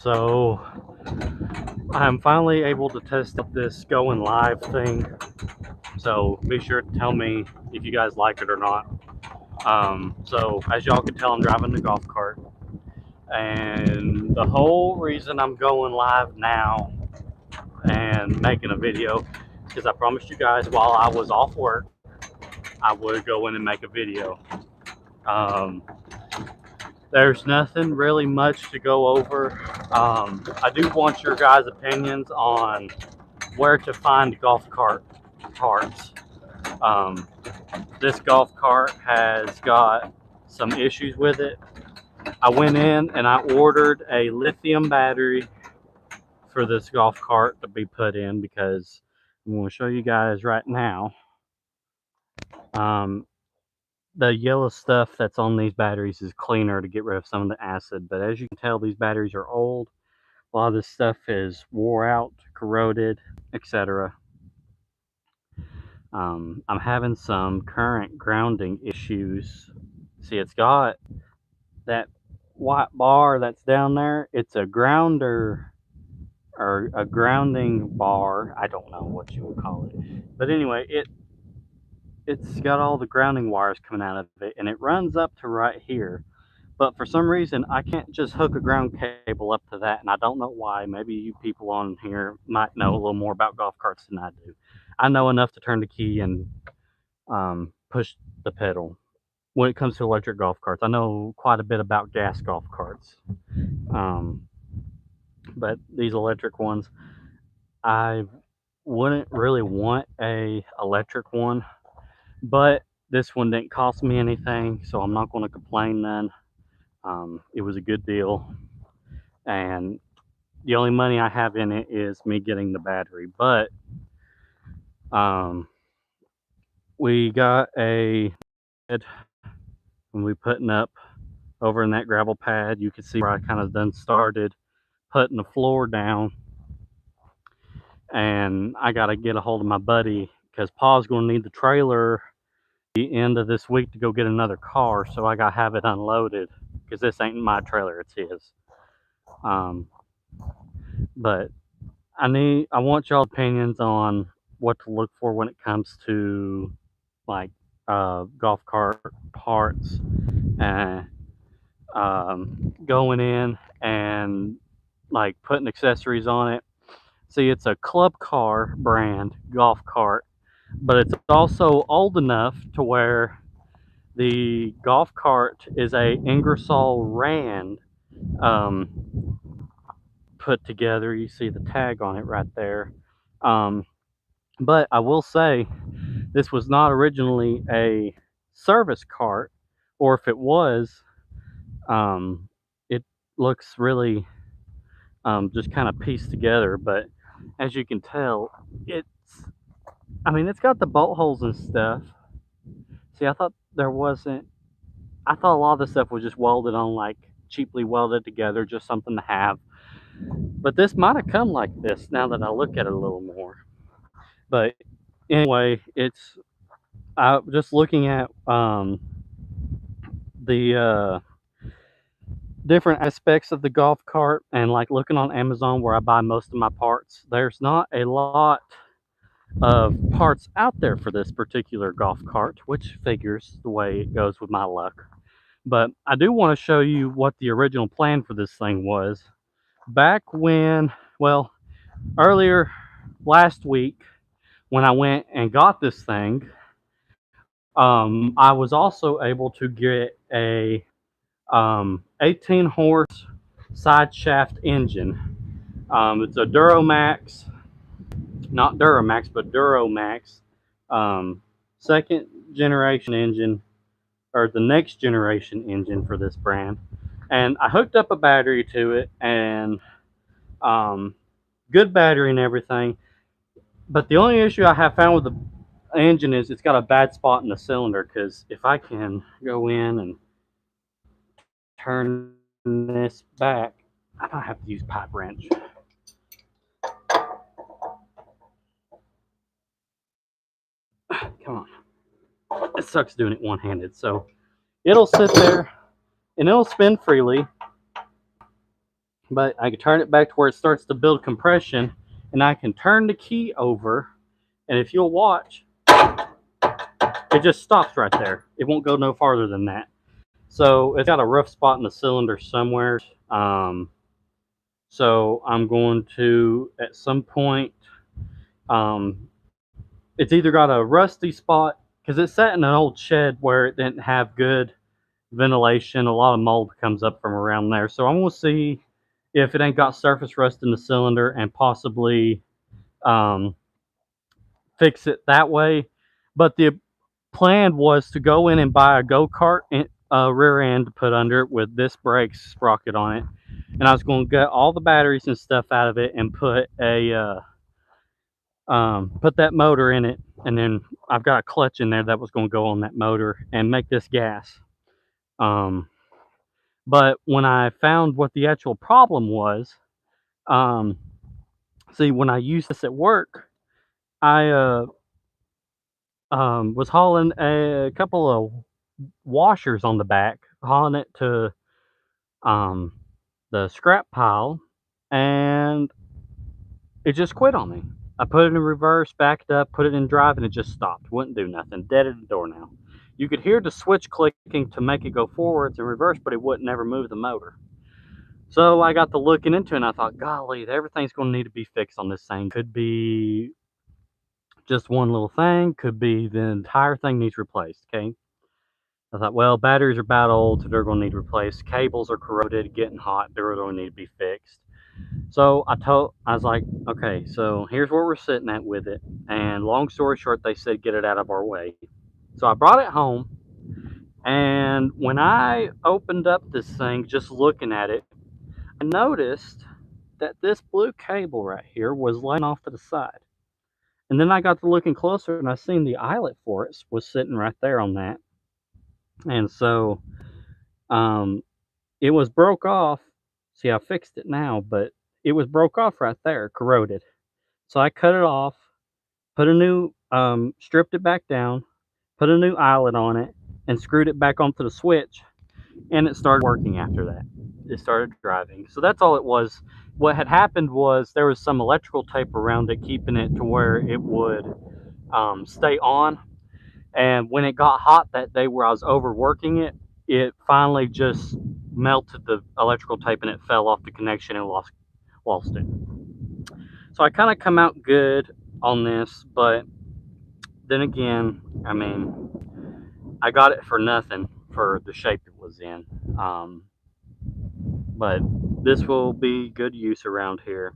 So I'm finally able to test out this going live thing. So be sure to tell me if you guys like it or not. So as y'all can tell, I'm driving the golf cart. And the whole reason I'm going live now and making a video is because I promised you guys while I was off work, I would go in and make a video. Um, there's nothing really much to go over. I do want your guys' opinions on where to find golf cart parts. Um, this golf cart has got some issues with it. I went in and I ordered a lithium battery for this golf cart to be put in because I'm going to show you guys right now. Um, the yellow stuff that's on these batteries is cleaner to get rid of some of the acid, but as you can tell, these batteries are old. A lot of this stuff is wore out, corroded, etc. I'm having some current grounding issues. See, it's got that white bar that's down there. It's a grounder or a grounding bar. I don't know what you would call it. But anyway, it's got all the grounding wires coming out of it, and it runs up to right here. But for some reason, I can't just hook a ground cable up to that, and I don't know why. Maybe you people on here might know a little more about golf carts than I do. I know enough to turn the key and push the pedal. When it comes to electric golf carts, I know quite a bit about gas golf carts. Um, but these electric ones, I wouldn't really want a electric one, but this one didn't cost me anything, so I'm not going to complain then. It was a good deal, and the only money I have in it is me getting the battery. But we got a bed when we putting up over in that gravel pad. You can see where I kind of done started putting the floor down, and I got to get a hold of my buddy because Pa's going to need the trailer the end of this week to go get another car, so I got to have it unloaded because this ain't my trailer, it's his. But I want y'all opinions on what to look for when it comes to like golf cart parts and going in and like putting accessories on it. See, it's a Club Car brand golf cart, but it's also old enough to where the golf cart is a Ingersoll Rand um, put together. You see the tag on it right there. But I will say, this was not originally a service cart, or if it was, it looks really just kind of pieced together. But as you can tell, it's got the bolt holes and stuff. See, I thought there wasn't, I thought a lot of the stuff was just welded on, like cheaply welded together, just something to have. But this might have come like this now that I look at it a little more. But anyway, it's just looking at the different aspects of the golf cart and like looking on Amazon where I buy most of my parts. There's not a lot of parts out there for this particular golf cart, which figures the way it goes with my luck. But I do want to show you what the original plan for this thing was. Back when, well, earlier last week when I went and got this thing, I was also able to get a 18 horse side shaft engine. It's a Duramax, not Duramax, but Duromax, second generation engine, or the next generation engine for this brand. And I hooked up a battery to it, and good battery and everything. But the only issue I have found with the engine is it's got a bad spot in the cylinder, because if I can go in and turn this back, I might have to use pipe wrench. Come on. It sucks doing it one-handed. So it'll sit there and it'll spin freely. but I can turn it back to where it starts to build compression, and I can turn the key over, and if you'll watch, it just stops right there. It won't go no farther than that. So it's got a rough spot in the cylinder somewhere. So I'm going to, at some point, um, it's either got a rusty spot, because it's sat in an old shed where it didn't have good ventilation. A lot of mold comes up from around there. So I'm going to see if it ain't got surface rust in the cylinder and possibly um, fix it that way. But the plan was to go in and buy a go-kart rear end to put under it with this brake sprocket on it, and I was going to get all the batteries and stuff out of it and put that motor in it, and then I've got a clutch in there that was going to go on that motor and make this gas. But when I found what the actual problem was, um, see, when I used this at work, I was hauling a couple of washers on the back, hauling it to um, the scrap pile, and it just quit on me. I put it in reverse, backed up, put it in drive, and it just stopped. Wouldn't do nothing. Dead at the door now. You could hear the switch clicking to make it go forwards and reverse, but it wouldn't never move the motor. So I got to looking into it, and I thought, golly, everything's going to need to be fixed on this thing. Could be just one little thing. Could be the entire thing needs replaced, okay? I thought, well, batteries are about old, so they're going to need replaced. Cables are corroded, getting hot, they're going to need to be fixed. So I was like, okay, so here's where we're sitting at with it. And long story short, they said get it out of our way. So I brought it home, and when I opened up this thing, just looking at it, I noticed that this blue cable right here was laying off to the side. And then I got to looking closer, and I seen the eyelet for it was sitting right there on that. And so it was broke off. See, I fixed it now, but it was broke off right there, corroded. So I cut it off, put a new, stripped it back down, put a new eyelet on it, and screwed it back onto the switch, and it started working after that. It started driving. So that's all it was. What had happened was there was some electrical tape around it, keeping it to where it would stay on. And when it got hot that day where I was overworking it, it finally just melted the electrical tape and it fell off the connection and lost it. So I kind of come out good on this, but then again, I mean, I got it for nothing for the shape it was in. But this will be good use around here.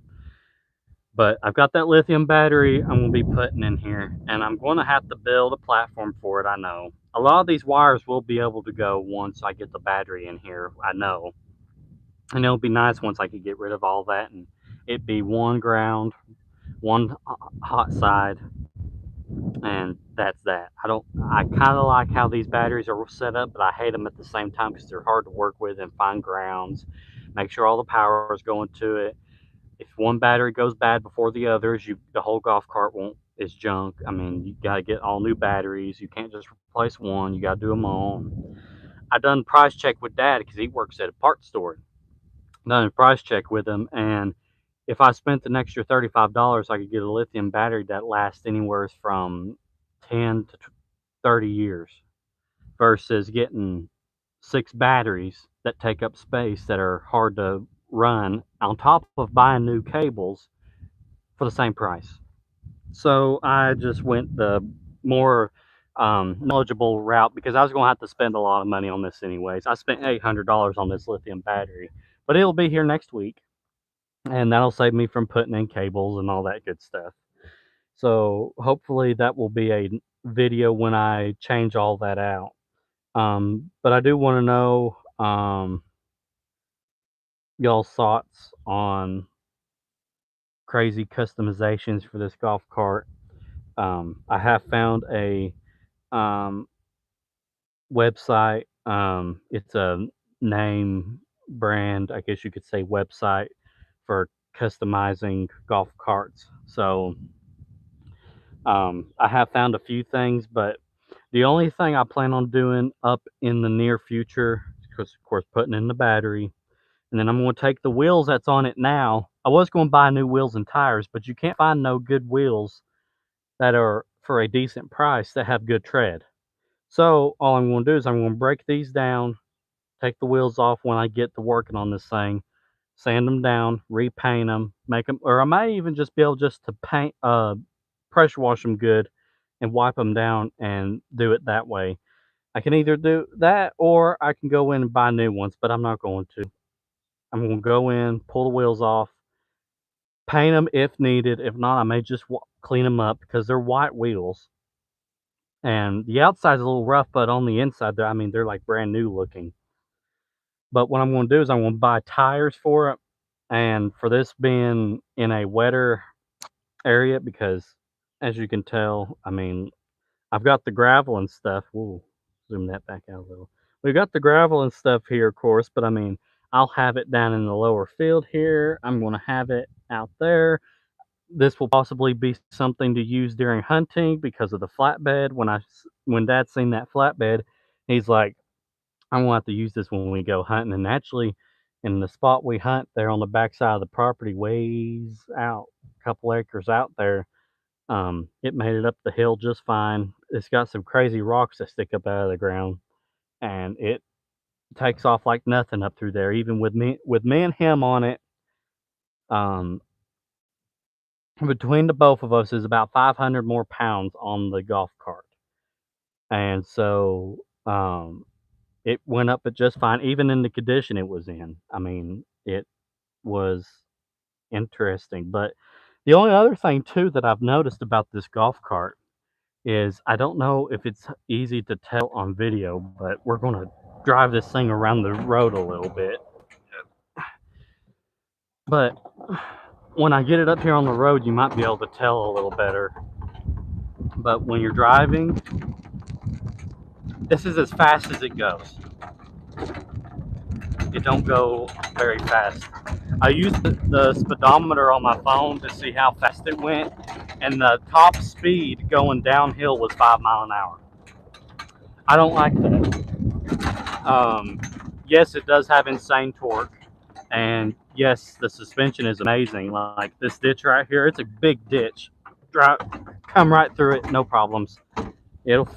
But I've got that lithium battery I'm going to be putting in here, and I'm going to have to build a platform for it, I know. A lot of these wires will be able to go once I get the battery in here, I know. And it'll be nice once I could get rid of all that and it be one ground, one hot side, and that's that. I kind of like how these batteries are set up, but I hate them at the same time because they're hard to work with and find grounds. Make sure all the power is going to it. If one battery goes bad before the others, the whole golf cart is junk. I mean, you got to get all new batteries. You can't just replace one. You got to do them all. I done price check with Dad because he works at a parts store. Done a price check with him, and if I spent an extra $35, I could get a lithium battery that lasts anywhere from 10 to 30 years versus getting 6 batteries that take up space that are hard to run on top of buying new cables for the same price. So I just went the more knowledgeable route because I was going to have to spend a lot of money on this anyways. I spent $800 on this lithium battery, but it'll be here next week, and that'll save me from putting in cables and all that good stuff. So hopefully that will be a video when I change all that out. But I do want to know y'all's thoughts on crazy customizations for this golf cart. I have found a website. It's a name brand, I guess you could say, website for customizing golf carts. So I have found a few things, but the only thing I plan on doing up in the near future is, of course, putting in the battery And then I'm going to take the wheels that's on it now. I was going to buy new wheels and tires, but you can't find no good wheels that are for a decent price that have good tread. So all I'm going to do is I'm going to break these down, take the wheels off when I get to working on this thing, sand them down, repaint them, make them, or I may even just be able just to paint, pressure wash them good and wipe them down and do it that way. I can either do that or I can go in and buy new ones, but I'm not going to. I'm going to go in, pull the wheels off, paint them if needed. If not, I may just clean them up because they're white wheels. And the outside's a little rough, but on the inside, I mean, they're like brand new looking. But what I'm going to do is I'm going to buy tires for it. And for this being in a wetter area, because as you can tell, I mean, I've got the gravel and stuff. Ooh, zoom that back out a little. We've got the gravel and stuff here, of course, but I mean, I'll have it down in the lower field here. I'm going to have it out there. This will possibly be something to use during hunting because of the flatbed. When Dad seen that flatbed, he's like, I'm gonna have to use this when we go hunting. And actually, in the spot we hunt there on the backside of the property, ways out, a couple acres out there, it made it up the hill just fine. It's got some crazy rocks that stick up out of the ground, and it takes off like nothing up through there. Even with me and him on it, um, between the both of us is about 500 more pounds on the golf cart, and so it went up it just fine, even in the condition it was in. I mean, it was interesting. But the only other thing too that I've noticed about this golf cart is I don't know if it's easy to tell on video, but we're gonna drive this thing around the road a little bit. But when I get it up here on the road, you might be able to tell a little better. But when you're driving, this is as fast as it goes. It don't go very fast. I used the speedometer on my phone to see how fast it went, and the top speed going downhill was 5 miles an hour. I don't like that. Yes, it does have insane torque, and yes, the suspension is amazing. Like this ditch right here, it's a big ditch. Come right through it, no problems. It'll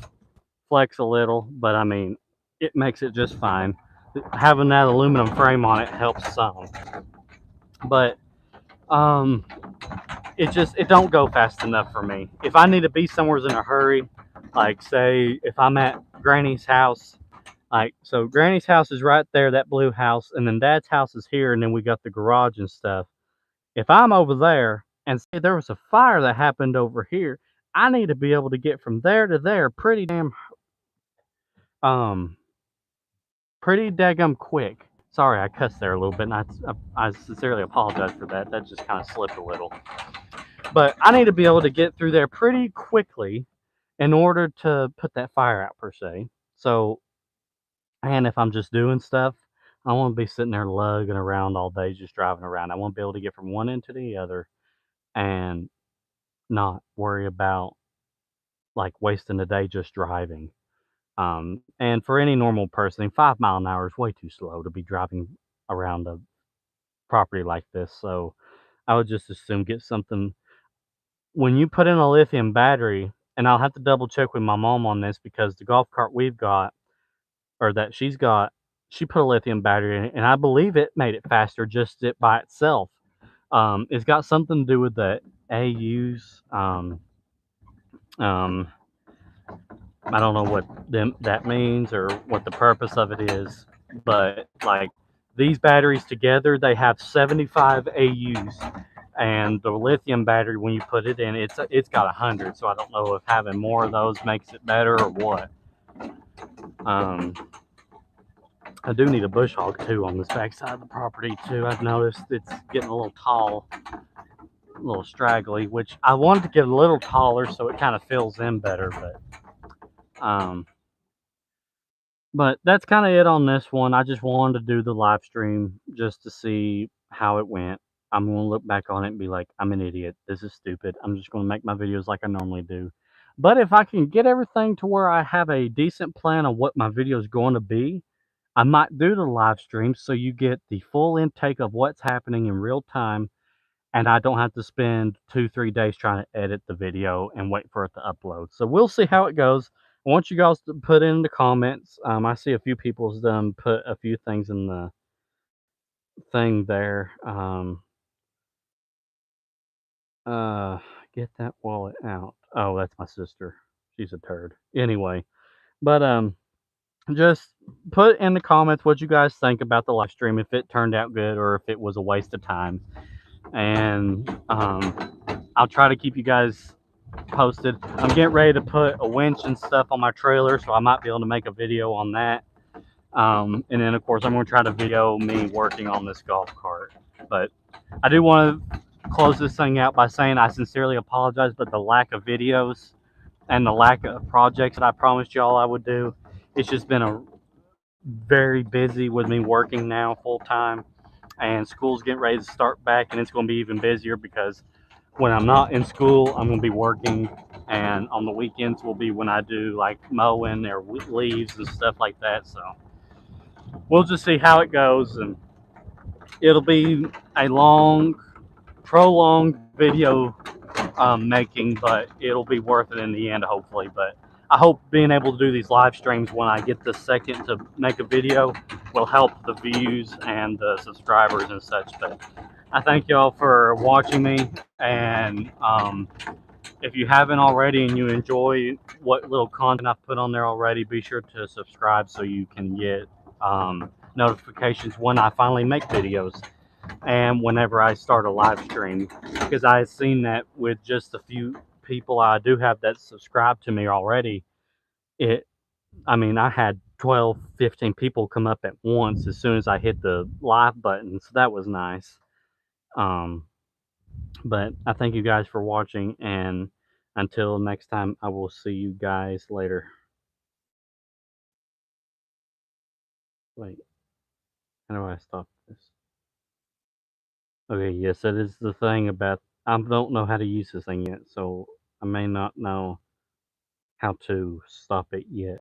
flex a little, but I mean, it makes it just fine. Having that aluminum frame on it helps some, but it don't go fast enough for me. If I need to be somewhere in a hurry, like say if I'm at Granny's house, like so Granny's house is right there, that blue house, and then Dad's house is here, and then we got the garage and stuff. If I'm over there and say there was a fire that happened over here, I need to be able to get from there to there um pretty daggum quick. Sorry, I cussed there a little bit, and I sincerely apologize for that. That just kind of slipped a little. But I need to be able to get through there pretty quickly in order to put that fire out, per se. So, and if I'm just doing stuff, I want to be sitting there lugging around all day, just driving around. I want to be able to get from one end to the other and not worry about like wasting a day just driving. And for any normal person, 5 mile an hour is way too slow to be driving around a property like this. So I would just assume get something. When you put in a lithium battery, and I'll have to double check with my mom on this because the golf cart we've got, or that she's got, she put a lithium battery in it, and I believe it made it faster just it by itself. It's got something to do with the AUs. Um, I don't know what that means or what the purpose of it is, but like these batteries together, they have 75 AUs, and the lithium battery, when you put it in, it's got 100. So I don't know if having more of those makes it better or what. I do need a bush hog too on this backside of the property too. I've noticed it's getting a little tall, a little straggly, which I wanted to get a little taller so it kind of fills in better, but that's kind of it on this one. I just wanted to do the live stream just to see how it went. I'm going to look back on it and be like, I'm an idiot. This is stupid. I'm just going to make my videos like I normally do. But if I can get everything to where I have a decent plan of what my video is going to be, I might do the live stream so you get the full intake of what's happening in real time, and I don't have to spend 2, 3 days trying to edit the video and wait for it to upload. So we'll see how it goes. I want you guys to put in the comments. I see a few people's done put a few things in the thing there. Uh, get that wallet out. Oh, that's my sister. She's a turd. Anyway, but just put in the comments what you guys think about the live stream, if it turned out good or if it was a waste of time. And I'll try to keep you guys posted. I'm getting ready to put a winch and stuff on my trailer, so I might be able to make a video on that. And then, of course, I'm going to try to video me working on this golf cart. But I do want to close this thing out by saying I sincerely apologize, but the lack of videos and the lack of projects that I promised y'all I would do, it's just been a very busy with me working now full time, and school's getting ready to start back, and it's going to be even busier because when I'm not in school, I'm going to be working, and on the weekends will be when I do like mowing or leaves and stuff like that. So we'll just see how it goes, and it'll be a long, prolonged video making, but it'll be worth it in the end, hopefully. But I hope being able to do these live streams when I get the second to make a video will help the views and the subscribers and such. But I thank y'all for watching me, and if you haven't already and you enjoy what little content I've put on there already, be sure to subscribe so you can get notifications when I finally make videos and whenever I start a live stream, because I've seen that with just a few people I do have that subscribe to me already. I had 12, 15 people come up at once as soon as I hit the live button, so that was nice. Um, but I thank you guys for watching, and until next time, I will see you guys later. Wait, how do I stop this? Okay, yes, that is the thing about I don't know how to use this thing yet, so I may not know how to stop it yet.